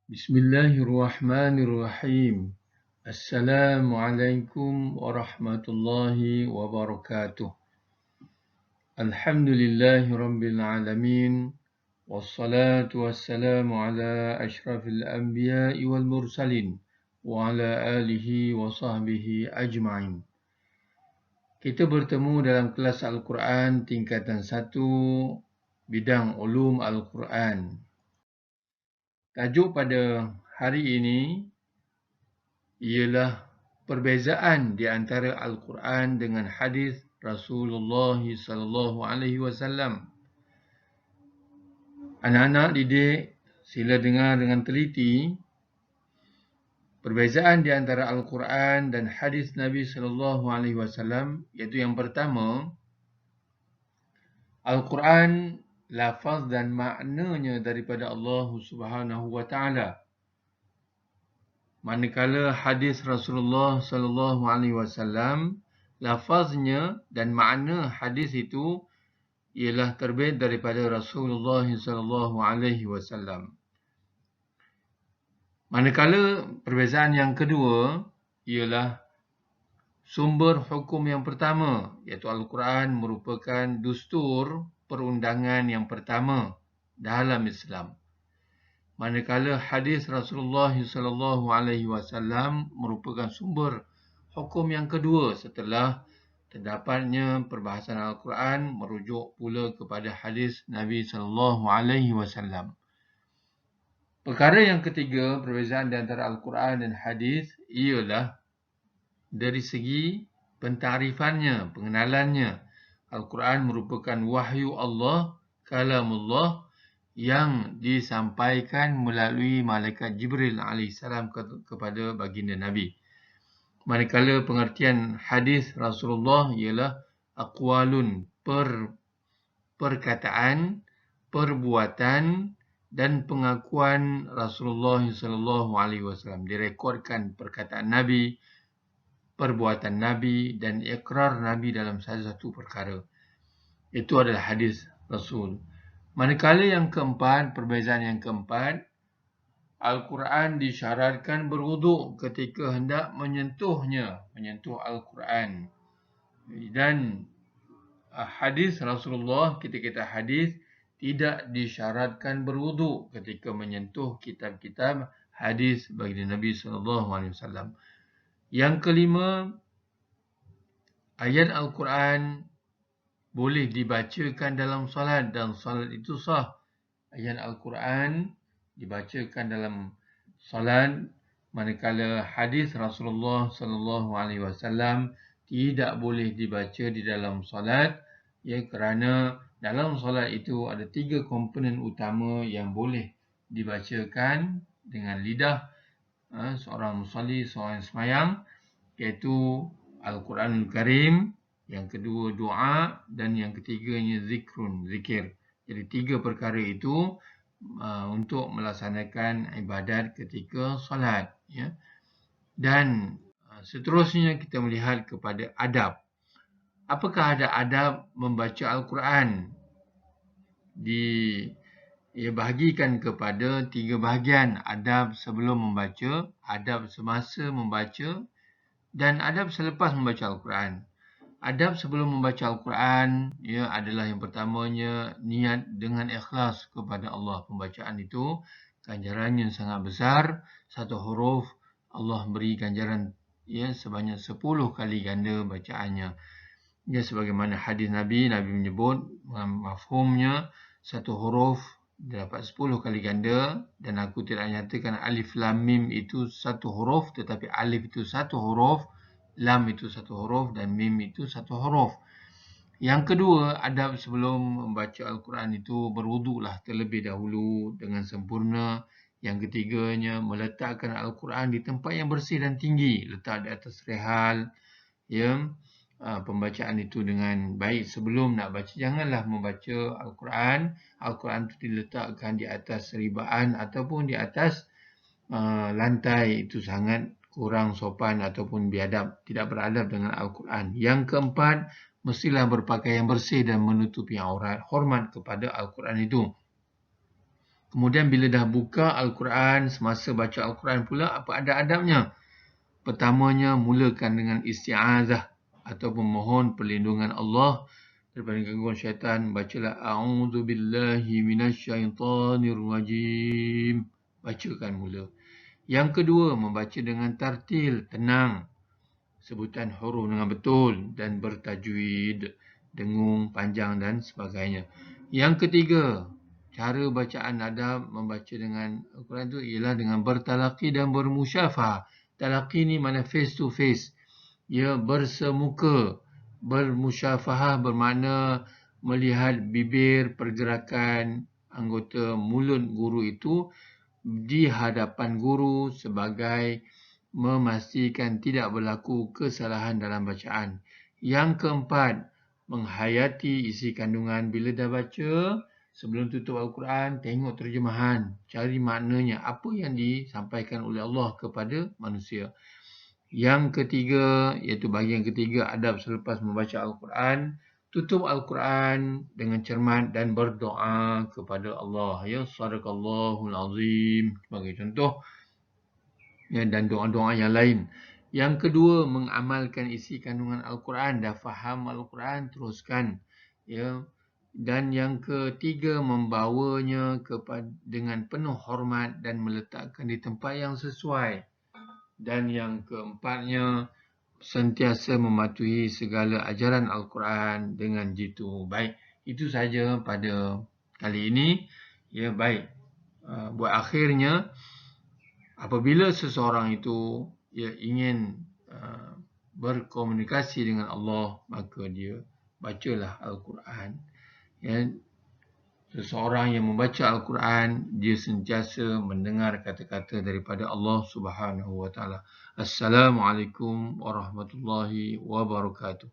Bismillahirrahmanirrahim. Assalamualaikum warahmatullahi wabarakatuh. Alhamdulillahi rabbil alamin. Wassalatu wassalamu ala ashrafil anbiya'i wal mursalin wa ala alihi wa sahbihi ajma'in. Kita bertemu dalam kelas Al-Quran tingkatan 1 bidang ulum Al-Quran. Tajuk pada hari ini ialah perbezaan di antara Al-Quran dengan hadis Rasulullah sallallahu alaihi wasallam. Anak-anak didik, sila dengar dengan teliti perbezaan di antara Al-Quran dan hadis Nabi sallallahu alaihi wasallam, iaitu yang pertama, Al-Quran lafaz dan maknanya daripada Allah Subhanahu wa taala. Manakala hadis Rasulullah sallallahu alaihi wasallam, lafaznya dan makna hadis itu ialah terbit daripada Rasulullah sallallahu alaihi wasallam. Manakala perbezaan yang kedua ialah sumber hukum yang pertama, iaitu Al-Quran merupakan dustur perundangan yang pertama dalam Islam. Manakala hadis Rasulullah sallallahu alaihi wasallam merupakan sumber hukum yang kedua setelah terdapatnya perbahasan Al-Quran merujuk pula kepada hadis Nabi sallallahu alaihi wasallam. Perkara yang ketiga, perbezaan di antara Al-Quran dan hadis ialah dari segi pentakrifannya, pengenalannya. Al-Quran merupakan wahyu Allah, kalamullah, yang disampaikan melalui malaikat Jibril AS kepada baginda Nabi. Manakala pengertian hadis Rasulullah ialah aqwalun, perkataan, perbuatan dan pengakuan Rasulullah SAW. Direkodkan perkataan Nabi, perbuatan Nabi dan ikrar Nabi dalam satu perkara. Itu adalah hadis Rasul. Manakala yang keempat, perbezaan yang keempat, Al-Quran disyaratkan berwuduk ketika hendak menyentuh Al-Quran. Dan hadis Rasulullah, kita hadis, tidak disyaratkan berwuduk ketika menyentuh kitab-kitab hadis bagi Nabi SAW. Yang kelima, ayat Al-Quran boleh dibacakan dalam salat dan salat itu sah. Ayat Al-Quran dibacakan dalam salat, manakala hadis Rasulullah sallallahu alaihi wasallam tidak boleh dibaca di dalam salat, kerana dalam salat itu ada 3 komponen utama yang boleh dibacakan dengan lidah seorang musalli, seorang semayang, iaitu Al-Quranul Karim, yang kedua doa, dan yang ketiganya zikir. Jadi 3 perkara itu untuk melaksanakan ibadat ketika solat. Dan seterusnya kita melihat kepada adab. Apakah ada adab membaca Al-Quran? Bahagikan kepada 3 bahagian. Adab sebelum membaca, adab semasa membaca, dan adab selepas membaca Al-Quran. Adab sebelum membaca Al-Quran adalah yang pertamanya niat dengan ikhlas kepada Allah. Pembacaan itu ganjarannya sangat besar. 1 huruf Allah beri ganjaran sebanyak 10 kali ganda bacaannya. Sebagaimana hadis Nabi menyebut mafhumnya 1 huruf dapat 10 kali ganda, dan aku tidak nyatakan alif lam mim itu 1 huruf, tetapi alif itu 1 huruf, lam itu 1 huruf dan mim itu 1 huruf. Yang kedua, adab sebelum membaca Al-Quran itu berwuduklah terlebih dahulu dengan sempurna. Yang ketiganya, meletakkan Al-Quran di tempat yang bersih dan tinggi. Letak di atas rehal. Pembacaan itu dengan baik sebelum nak baca. Janganlah membaca Al-Quran. Al-Quran itu diletakkan di atas ribaan ataupun di atas lantai. Itu sangat kurang sopan ataupun biadab, tidak beradab dengan Al-Quran. Yang keempat, mestilah berpakaian bersih dan menutupi aurat, hormat kepada Al-Quran itu. Kemudian bila dah buka Al-Quran, semasa baca Al-Quran pula, apa ada adabnya? Pertamanya, mulakan dengan isti'azah ataupun mohon perlindungan Allah daripada gangguan syaitan. Bacalah A'udzubillahi minasyaitanirrajim. Bacakan mula. Yang kedua, membaca dengan tartil, tenang. Sebutan huruf dengan betul dan bertajwid, dengung, panjang dan sebagainya. Yang ketiga, cara bacaan adab membaca dengan Al-Quran itu ialah dengan bertalaqi dan bermusyafahah. Talaqi ni mana face to face. Ia bersemuka. Bermusyafahah bermakna melihat bibir, pergerakan anggota mulut guru itu di hadapan guru sebagai memastikan tidak berlaku kesalahan dalam bacaan. Yang keempat, menghayati isi kandungan. Bila dah baca, sebelum tutup Al-Quran, tengok terjemahan. Cari maknanya, apa yang disampaikan oleh Allah kepada manusia. Yang ketiga, iaitu bahagian ketiga, adab selepas membaca Al-Quran. Tutup Al-Quran dengan cermat dan berdoa kepada Allah. Ya, sadaqallahul azim. Sebagai contoh, ya, dan doa-doa yang lain. Yang kedua, mengamalkan isi kandungan Al-Quran. Dah faham Al-Quran, teruskan. Ya. Dan yang ketiga, membawanya dengan penuh hormat dan meletakkan di tempat yang sesuai. Dan yang keempatnya, sentiasa mematuhi segala ajaran Al-Quran dengan jitu. Baik, itu saja pada kali ini. Ya, baik. Buat akhirnya, apabila seseorang itu ingin berkomunikasi dengan Allah, maka dia bacalah Al-Quran. Ya, seseorang yang membaca Al-Quran, dia sentiasa mendengar kata-kata daripada Allah Subhanahu wa Ta'ala. Assalamualaikum warahmatullahi wabarakatuh.